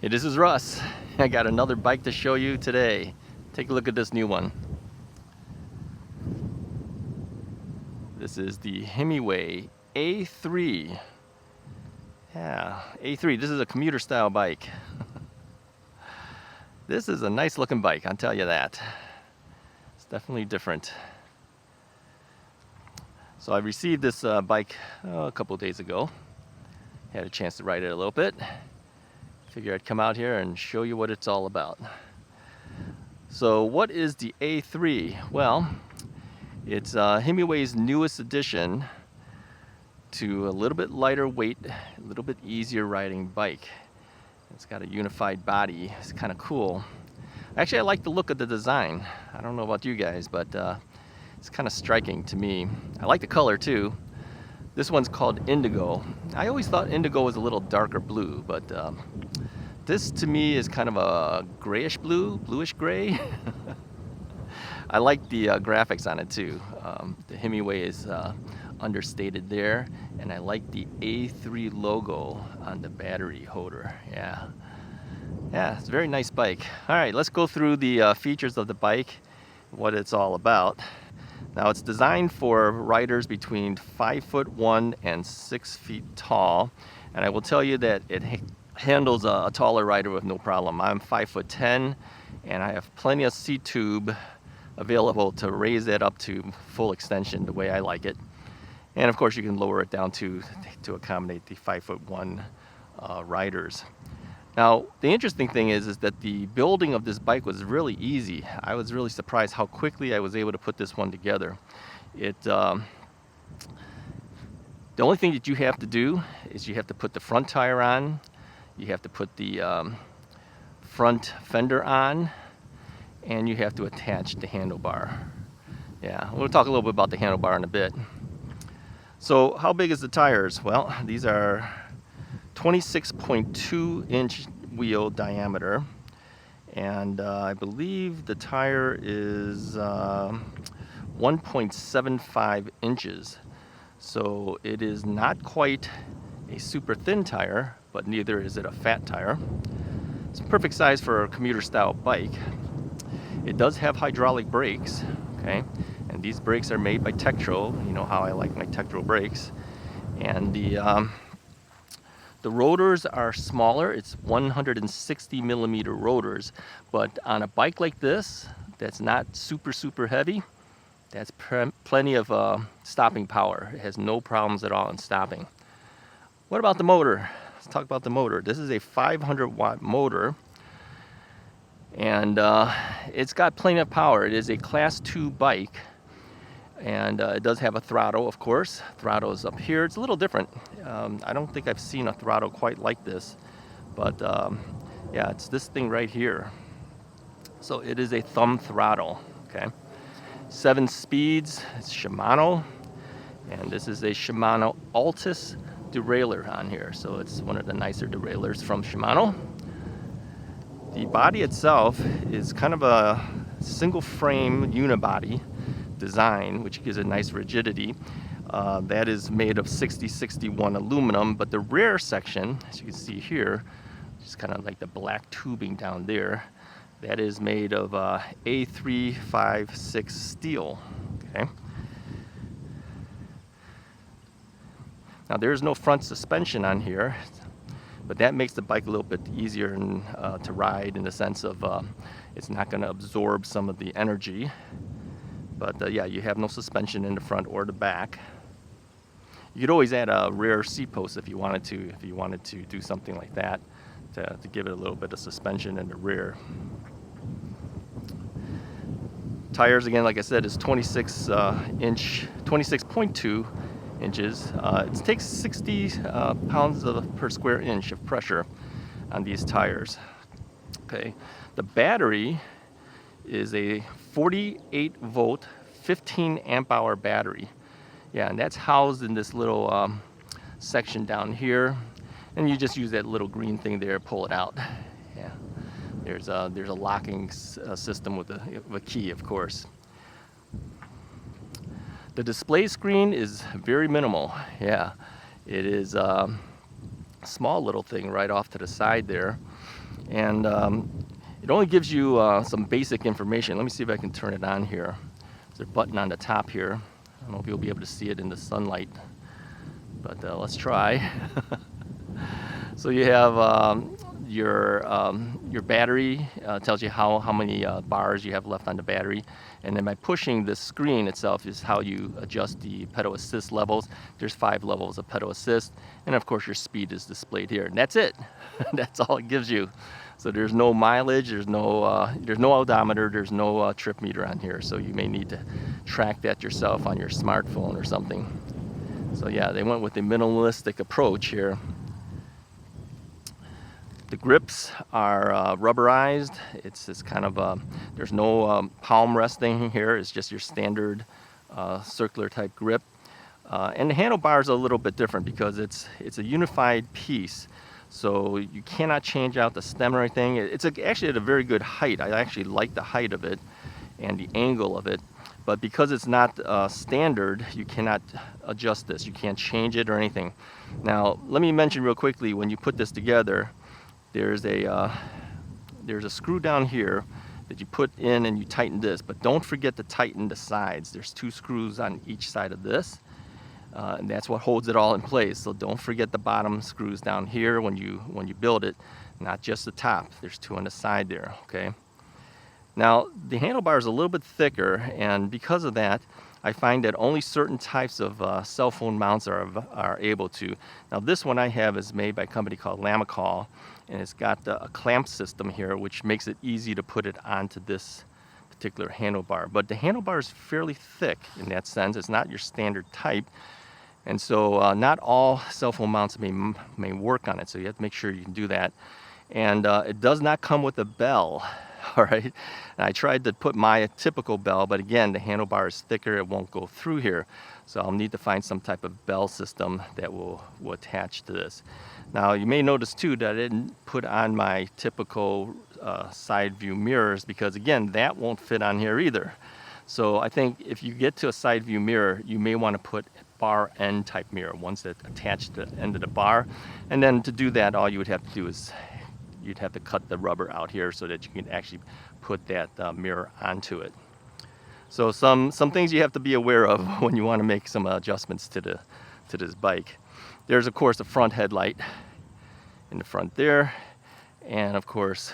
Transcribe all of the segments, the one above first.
Hey, this is Russ. I got another bike to show you today. Take a look at this new one. This is the Himiway A3. Yeah, A3. This is a commuter style bike. This is a nice looking bike, I'll tell you that. It's definitely different. So I received this bike a couple days ago. Had a chance to ride it a little bit. Figure I'd come out here and show you what it's all about. So what is the A3? Well, it's Himiway's newest addition to a little bit lighter weight, a little bit easier riding bike. It's got a unified body. It's kind of cool. Actually, I like the look of the design. I don't know about you guys, but it's kind of striking to me. I like the color too. This one's called Indigo. I always thought Indigo was a little darker blue, but this to me is kind of a grayish blue, bluish gray. I like the graphics on it too. The Himiway is understated there, and I like the A3 logo on the battery holder. Yeah, it's a very nice bike. All right, let's go through the features of the bike, what it's all about. Now, it's designed for riders between 5'1" and 6 feet tall, and I will tell you that it handles a taller rider with no problem. I'm 5'10", and I have plenty of seat tube available to raise that up to full extension the way I like it. And of course, you can lower it down to accommodate the 5'1" riders. Now, the interesting thing is that the building of this bike was really easy. I was really surprised how quickly I was able to put this one together. The only thing that you have to do is you have to put the front tire on, you have to put the front fender on, and you have to attach the handlebar. Yeah, we'll talk a little bit about the handlebar in a bit. So how big is the tires? Well, these are 26.2 inch wheel diameter, and I believe the tire is 1.75 inches. So it is not quite a super thin tire, but neither is it a fat tire. It's a perfect size for a commuter style bike. It does have hydraulic brakes, okay? And these brakes are made by Tektro. You know how I like my Tektro brakes. And the rotors are smaller. It's 160 millimeter rotors, but on a bike like this that's not super heavy, that's plenty of stopping power. It has no problems at all in stopping. What about the motor? Let's talk about the motor. This is a 500 watt motor, and it's got plenty of power. It is a class 2 bike, and it does have a throttle, of course. Throttle is up here. It's a little different. I don't think I've seen a throttle quite like this, but yeah, it's this thing right here. So it is a thumb throttle, okay? 7 speeds, it's Shimano, and this is a Shimano Altus derailleur on here, so it's one of the nicer derailleurs from Shimano. The body itself is kind of a single frame unibody design, which gives it nice rigidity. That is made of 6061 aluminum, but the rear section, as you can see here, just kind of like the black tubing down there, that is made of A356 steel. Okay. Now, there is no front suspension on here, but that makes the bike a little bit easier to ride, in the sense of it's not going to absorb some of the energy. But yeah, you have no suspension in the front or the back. You could always add a rear seat post if you wanted to do something like that to give it a little bit of suspension in the rear. Tires, again, like I said, is 26.2 inches. It takes 60 pounds per square inch of pressure on these tires. Okay, the battery is a 48 volt 15 amp hour battery. Yeah, and that's housed in this little section down here, and you just use that little green thing there, pull it out. Yeah, there's a locking system with a key, of course. The display screen is very minimal. Yeah, it is a small little thing right off to the side there. And it only gives you some basic information. Let me see if I can turn it on here. There's a button on the top here. I don't know if you'll be able to see it in the sunlight, but let's try. So you have your battery, tells you how many bars you have left on the battery, and then by pushing the screen itself is how you adjust the pedal assist levels. There's 5 levels of pedal assist, and of course your speed is displayed here, and that's it. That's all it gives you. So there's no mileage, there's no odometer, there's no trip meter on here, so you may need to track that yourself on your smartphone or something. So yeah, they went with the minimalistic approach here. The grips are rubberized. It's kind of there's no palm resting here. It's just your standard circular type grip. And the handlebar is a little bit different because it's a unified piece. So you cannot change out the stem or anything. It's actually at a very good height. I actually like the height of it and the angle of it. But because it's not standard, you cannot adjust this. You can't change it or anything. Now, let me mention real quickly, when you put this together, there's a screw down here that you put in and you tighten this, but don't forget to tighten the sides. There's 2 screws on each side of this, and that's what holds it all in place. So don't forget the bottom screws down here when you build it, not just the top. There's 2 on the side there, okay? Now, the handlebar is a little bit thicker, and because of that, I find that only certain types of cell phone mounts are able to. Now, this one I have is made by a company called Lamicall, and it's got a clamp system here, which makes it easy to put it onto this particular handlebar. But the handlebar is fairly thick in that sense. It's not your standard type, and so not all cell phone mounts may work on it, so you have to make sure you can do that. And it does not come with a bell. All right, and I tried to put my typical bell, but again, the handlebar is thicker, it won't go through here. So I'll need to find some type of bell system that will attach to this. Now, you may notice too that I didn't put on my typical side view mirrors, because again, that won't fit on here either. So I think if you get to a side view mirror, you may want to put bar end type mirror, ones that attach to the end of the bar. And then to do that, all you would have to do is you'd have to cut the rubber out here so that you can actually put that mirror onto it. So some things you have to be aware of when you want to make some adjustments to this bike. There's of course the front headlight in the front there, and of course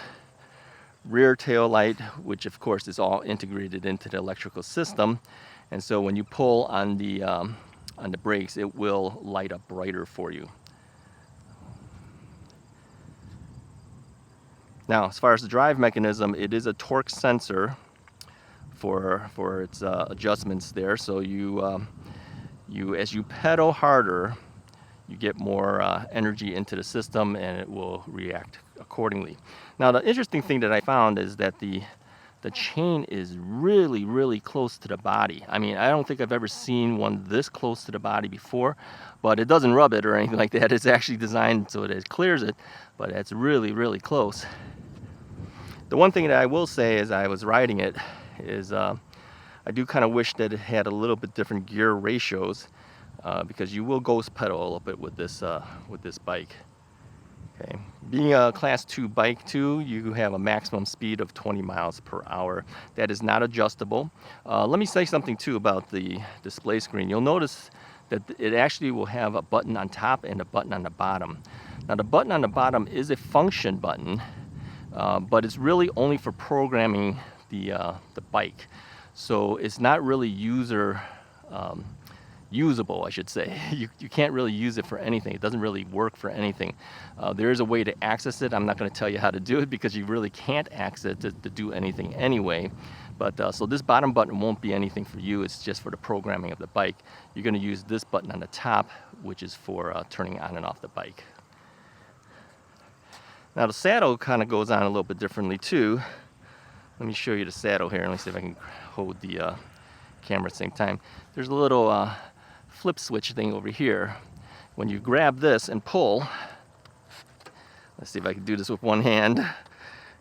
rear tail light, which of course is all integrated into the electrical system. And so when you pull on the brakes, it will light up brighter for you. Now, as far as the drive mechanism, it is a torque sensor for its adjustments there. So as you pedal harder, you get more energy into the system, and it will react accordingly. Now, the interesting thing that I found is that the chain is really, really close to the body. I mean, I don't think I've ever seen one this close to the body before, but it doesn't rub it or anything like that. It's actually designed so that it clears it, but it's really, really close. The one thing that I will say as I was riding it is I do kind of wish that it had a little bit different gear ratios, because you will ghost pedal a little bit with this bike. Okay. Being a class 2 bike too, you have a maximum speed of 20 miles per hour. That is not adjustable. Let me say something too about the display screen. You'll notice that it actually will have a button on top and a button on the bottom. Now, the button on the bottom is a function button, but it's really only for programming the bike. So it's not really usable, I should say. You can't really use it for anything. It doesn't really work for anything. There is a way to access it. I'm not going to tell you how to do it because you really can't access it to do anything anyway. But so this bottom button won't be anything for you. It's just for the programming of the bike. You're going to use this button on the top, which is for turning on and off the bike. Now, the saddle kind of goes on a little bit differently too. Let me show you the saddle here. Let me see if I can hold the camera at the same time. There's a little flip switch thing over here. When you grab this and pull, let's see if I can do this with one hand.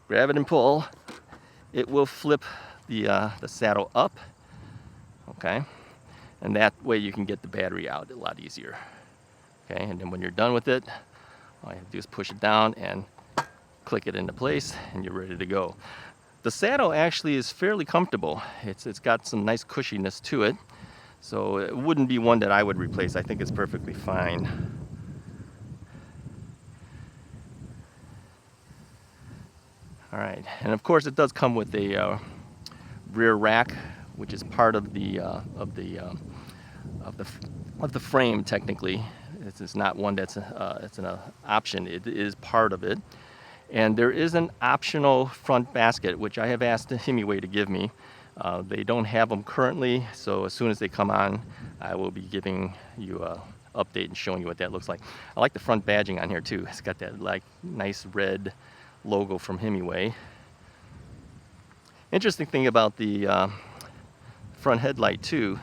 Grab it and pull. It will flip the saddle up. Okay, and that way you can get the battery out a lot easier. Okay, and then when you're done with it, all you have to do is push it down and click it into place, and you're ready to go. The saddle actually is fairly comfortable. It's got some nice cushiness to it, so it wouldn't be one that I would replace. I think it's perfectly fine. All right, and of course it does come with a rear rack, which is part of the frame technically. It's not one that's it's an option. It is part of it. And there is an optional front basket, which I have asked Himiway to give me. They don't have them currently, so as soon as they come on, I will be giving you an update and showing you what that looks like. I like the front badging on here too. It's got that like nice red logo from Himiway. Interesting thing about the front headlight too,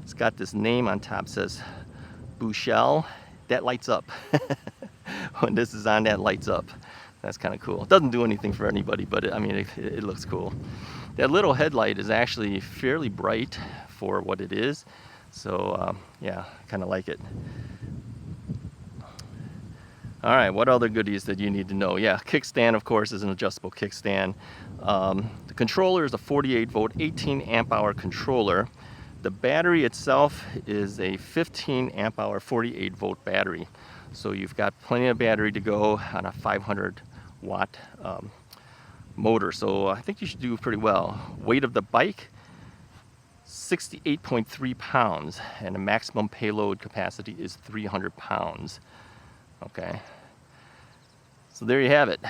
it's got this name on top, says Bouchel. That lights up. When this is on, that lights up. That's kind of cool. It doesn't do anything for anybody, but I mean, it looks cool. That little headlight is actually fairly bright for what it is. So yeah, kind of like it. All right, what other goodies that you need to know? Yeah, kickstand, of course, is an adjustable kickstand. The controller is a 48 volt, 18 amp hour controller. The battery itself is a 15 amp hour, 48 volt battery. So you've got plenty of battery to go on a 500 watt motor. So I think you should do pretty well. Weight of the bike, 68.3 pounds, and the maximum payload capacity is 300 pounds. Okay, so there you have it.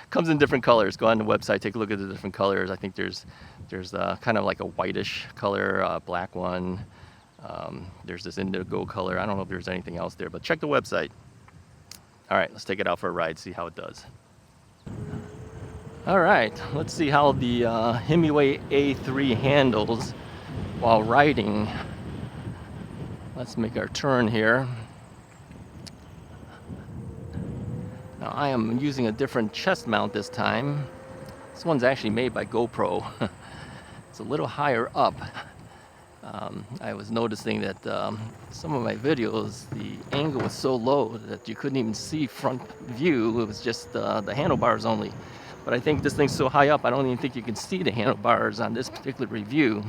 Comes in different colors. Go on the website, take a look at the different colors. I think there's kind of like a whitish color, black one. There's this indigo color. I don't know if there's anything else there, but check the website. All right, let's take it out for a ride, see how it does. All right, let's see how the Himiway A3 handles while riding. Let's make our turn here. Now I am using a different chest mount this time. This one's actually made by GoPro. It's a little higher up. I was noticing that some of my videos, the angle was so low that you couldn't even see front view. It was just the handlebars only. But I think this thing's so high up, I don't even think you can see the handlebars on this particular review.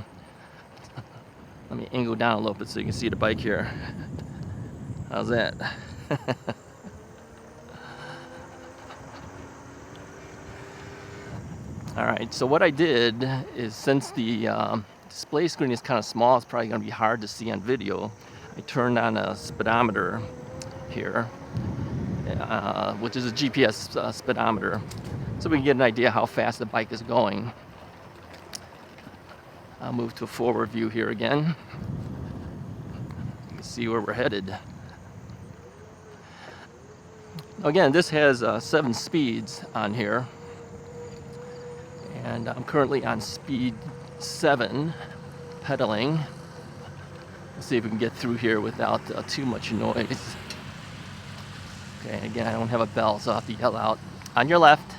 Let me angle down a little bit so you can see the bike here. How's that? All right, so what I did is, since the display screen is kind of small, it's probably going to be hard to see on video. I turned on a speedometer here, which is a GPS speedometer, so we can get an idea how fast the bike is going. I'll move to a forward view here again. You can see where we're headed. Again, this has 7 speeds on here. And I'm currently on speed 7, pedaling. Let's see if we can get through here without too much noise. Okay, and again, I don't have a bell, so I'll have to yell out, on your left.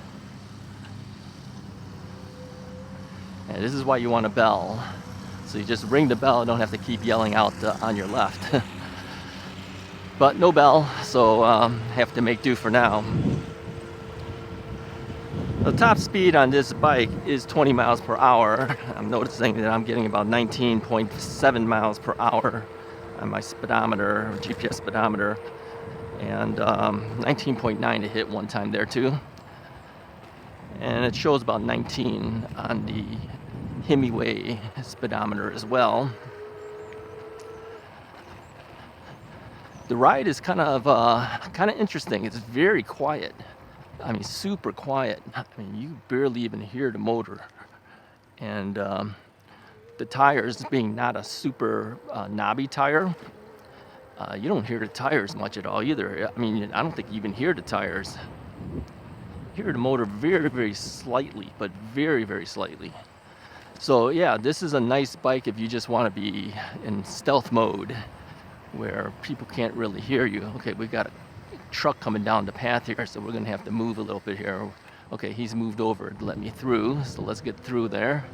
And this is why you want a bell. So you just ring the bell and don't have to keep yelling out on your left. But no bell, so have to make do for now. The top speed on this bike is 20 miles per hour. I'm noticing that I'm getting about 19.7 miles per hour on my speedometer, GPS speedometer, and 19.9 to hit one time there too. And it shows about 19 on the Himiway speedometer as well. The ride is kind of interesting. It's very quiet. I mean, super quiet. I mean, you barely even hear the motor. And the tires, being not a super knobby tire, you don't hear the tires much at all either. I mean, I don't think you even hear the tires. You hear the motor very, very slightly, but very, very slightly. So yeah, this is a nice bike if you just want to be in stealth mode where people can't really hear you. Okay, we got a truck coming down the path here, so we're gonna have to move a little bit here. Okay, he's moved over to let me through, so let's get through there.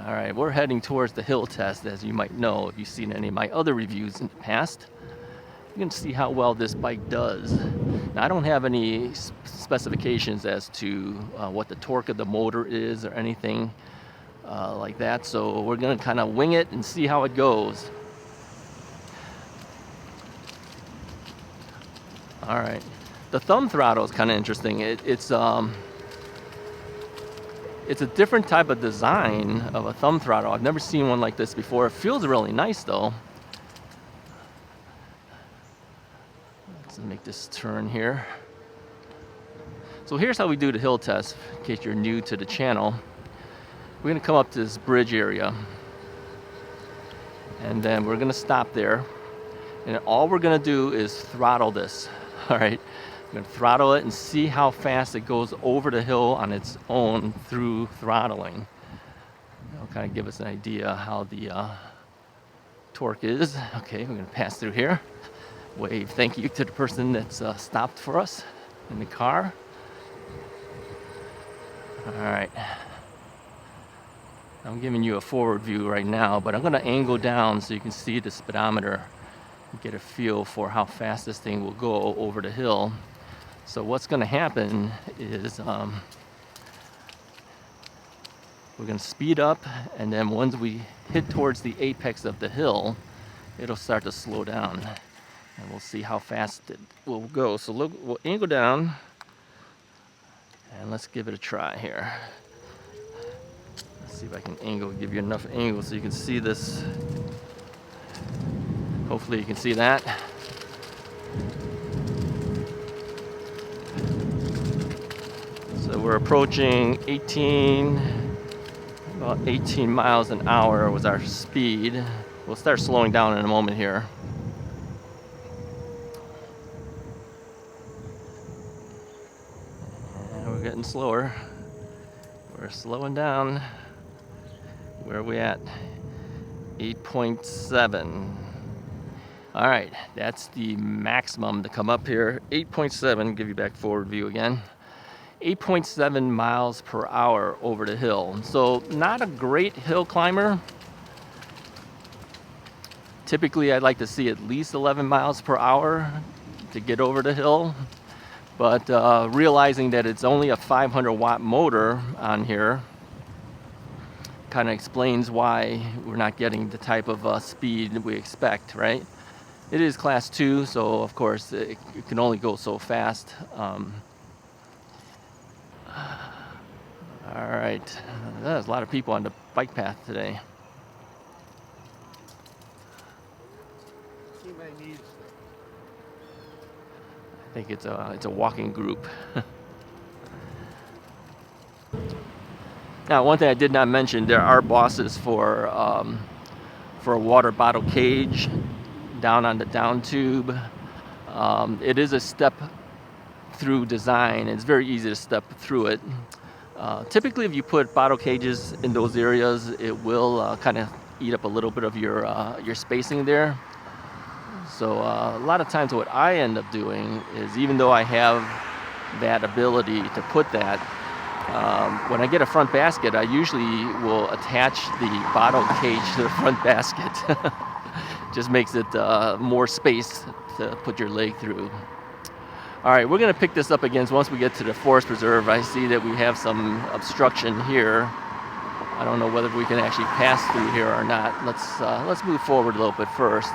All right, Alright, we're heading towards the hill test, as you might know if you've seen any of my other reviews in the past. You can see how well this bike does. Now, I don't have any specifications as to what the torque of the motor is or anything like that, so we're going to kind of wing it and see how it goes. Alright, the thumb throttle is kind of interesting. It's a different type of design of a thumb throttle. I've never seen one like this before. It feels really nice though. Let's make this turn here. So here's how we do the hill test, in case you're new to the channel. We're going to come up to this bridge area, and then we're going to stop there, and all we're going to do is throttle this. All right, I'm going to throttle it and see how fast it goes over the hill on its own through throttling. It'll kind of give us an idea how the torque is. Okay, we're going to pass through here. Wave thank you to the person that's stopped for us in the car. All right. I'm giving you a forward view right now, but I'm going to angle down so you can see the speedometer and get a feel for how fast this thing will go over the hill. So what's going to happen is we're going to speed up, and then once we hit towards the apex of the hill, it'll start to slow down, and we'll see how fast it will go. So look, we'll angle down, and let's give it a try here. See if I can give you enough angle so you can see this. Hopefully you can see that. So we're approaching about 18 miles an hour was our speed. We'll start slowing down in a moment here. And we're getting slower. We're slowing down. Where are we at? 8.7. All right, that's the maximum to come up here. 8.7, give you back forward view again. 8.7 miles per hour over the hill. So not a great hill climber. Typically, I'd like to see at least 11 miles per hour to get over the hill. But realizing that it's only a 500 watt motor on here, kind of explains why we're not getting the type of speed we expect, right? It is class 2, so of course it can only go so fast. All right, there's a lot of people on the bike path today. I think it's a walking group. Now, one thing I did not mention, there are bosses for a water bottle cage down on the down tube. It is a step-through design. It's very easy to step through it. Typically, if you put bottle cages in those areas, it will kind of eat up a little bit of your spacing there. So a lot of times what I end up doing is, even though I have that ability to put that, when I get a front basket, I usually will attach the bottle cage to the front basket. Just makes it more space to put your leg through. All right, we're going to pick this up again once we get to the forest preserve. I see that we have some obstruction here. I don't know whether we can actually pass through here or not. Let's move forward a little bit first,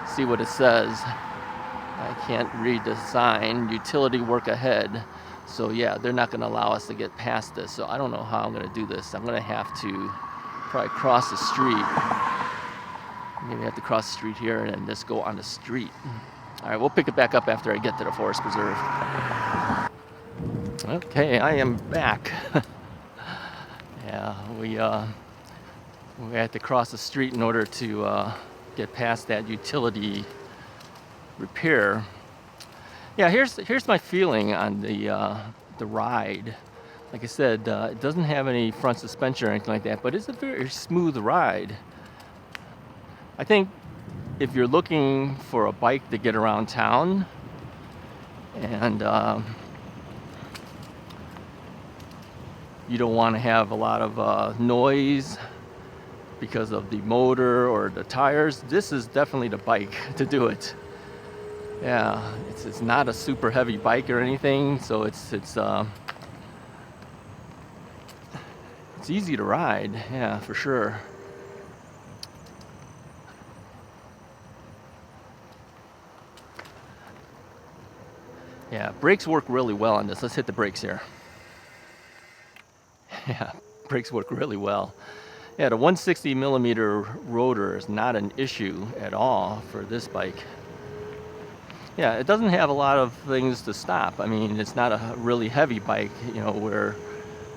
see what it says. I can't read the sign, utility work ahead. So yeah, they're not going to allow us to get past this. So I don't know how I'm going to do this. I'm going to have to probably cross the street. Maybe I have to cross the street here and then just go on the street. All right, we'll pick it back up after I get to the forest preserve. Okay, I am back. Yeah, we had to cross the street in order to get past that utility repair. Yeah, here's my feeling on the ride. Like I said, it doesn't have any front suspension or anything like that, but it's a very smooth ride. I think if you're looking for a bike to get around town and you don't want to have a lot of noise because of the motor or the tires, this is definitely the bike to do it. Yeah, it's not a super heavy bike or anything, so it's easy to ride. Yeah, for sure. Yeah, brakes work really well on this. Let's hit the brakes here. Yeah, brakes work really well. Yeah, the 160 millimeter rotor is not an issue at all for this bike. Yeah, it doesn't have a lot of things to stop. I mean, it's not a really heavy bike, you know, where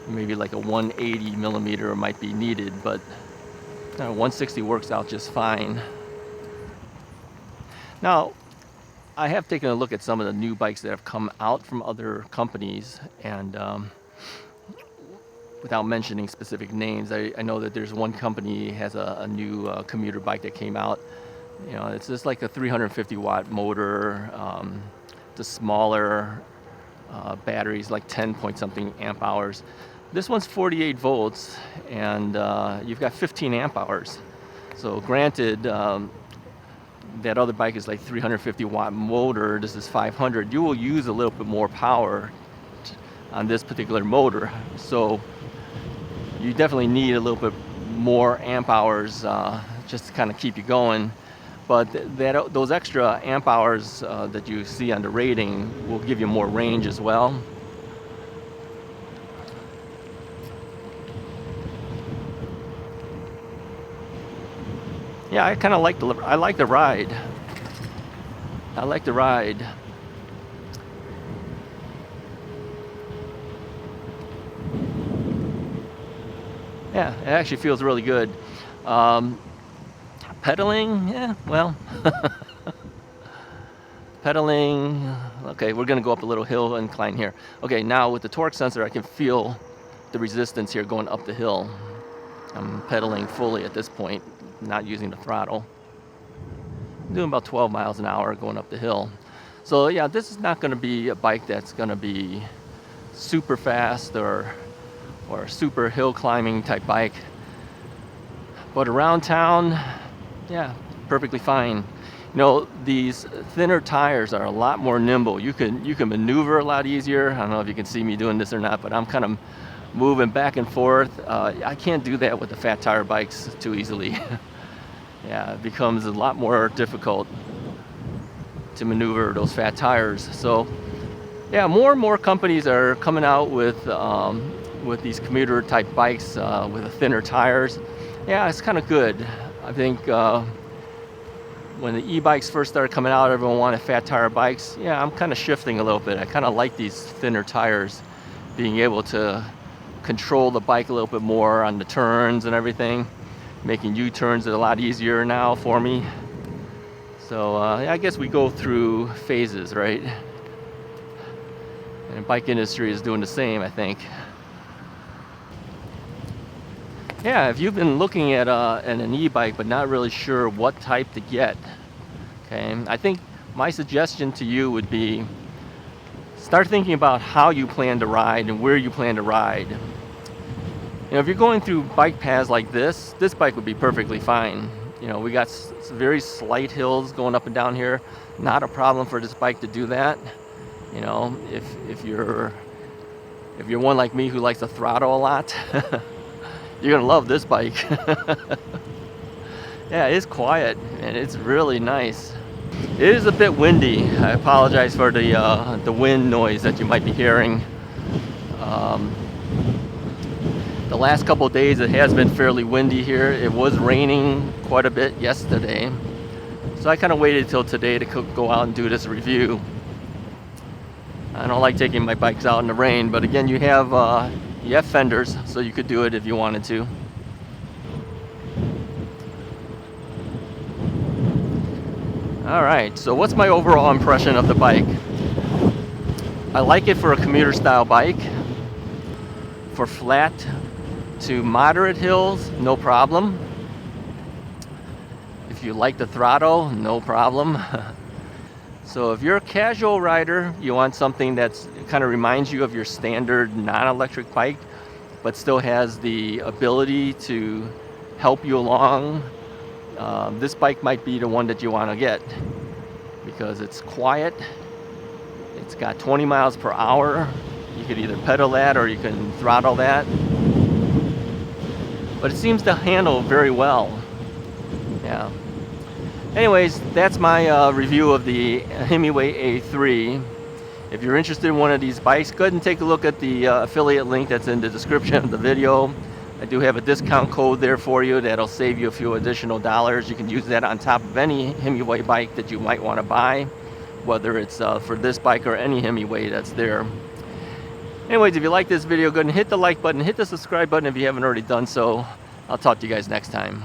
maybe like a 180 millimeter might be needed, but 160 works out just fine. Now, I have taken a look at some of the new bikes that have come out from other companies, and without mentioning specific names, I know that there's one company has a new commuter bike that came out. You know, it's just like a 350 watt motor, the smaller batteries, like 10 point something amp hours. This one's 48 volts, and you've got 15 amp hours. So granted, that other bike is like 350 watt motor, this is 500. You will use a little bit more power on this particular motor. So you definitely need a little bit more amp hours just to kind of keep you going. But those extra amp hours that you see on the rating will give you more range as well. Yeah, I kind of like the ride. I like the ride. Yeah, it actually feels really good. Pedaling, yeah, well, pedaling, okay, we're gonna go up a little hill incline here. Okay, now with the torque sensor, I can feel the resistance here going up the hill. I'm pedaling fully at this point, not using the throttle. I'm doing about 12 miles an hour going up the hill. So yeah, this is not gonna be a bike that's gonna be super fast or super hill climbing type bike. But around town, yeah, perfectly fine. You know, these thinner tires are a lot more nimble. You can maneuver a lot easier. I don't know if you can see me doing this or not, but I'm kind of moving back and forth. I can't do that with the fat tire bikes too easily. Yeah, it becomes a lot more difficult to maneuver those fat tires. So yeah, more and more companies are coming out with these commuter type bikes with thinner tires. Yeah, it's kind of good. I think when the e-bikes first started coming out, everyone wanted fat tire bikes. Yeah, I'm kind of shifting a little bit. I kind of like these thinner tires, being able to control the bike a little bit more on the turns and everything, making U-turns a lot easier now for me. So I guess we go through phases, right? And the bike industry is doing the same, I think. Yeah, if you've been looking at an e-bike but not really sure what type to get, okay, I think my suggestion to you would be start thinking about how you plan to ride and where you plan to ride. You know, if you're going through bike paths like this bike would be perfectly fine. You know, we got very slight hills going up and down here. Not a problem for this bike to do that. You know, if you're one like me who likes to throttle a lot, you're gonna love this bike. Yeah, it's quiet and it's really nice. It is a bit windy. I apologize for the wind noise that you might be hearing. The last couple of days it has been fairly windy here. It was raining quite a bit yesterday, so I kind of waited till today to go out and do this review. I don't like taking my bikes out in the rain, but again, you have fenders, so you could do it if you wanted to. All right, so what's my overall impression of the bike? I like it for a commuter style bike. For flat to moderate hills, no problem. If you like the throttle, no problem. So if you're a casual rider, you want something that's kind of reminds you of your standard non-electric bike, but still has the ability to help you along, this bike might be the one that you want to get, because it's quiet. It's got 20 miles per hour. You could either pedal that or you can throttle that. But it seems to handle very well. Yeah. Anyways, that's my review of the Himiway A3. If you're interested in one of these bikes, go ahead and take a look at the affiliate link that's in the description of the video. I do have a discount code there for you that'll save you a few additional dollars. You can use that on top of any Himiway bike that you might want to buy, whether it's for this bike or any Himiway that's there. Anyways, if you like this video, go ahead and hit the like button, hit the subscribe button if you haven't already done so. I'll talk to you guys next time.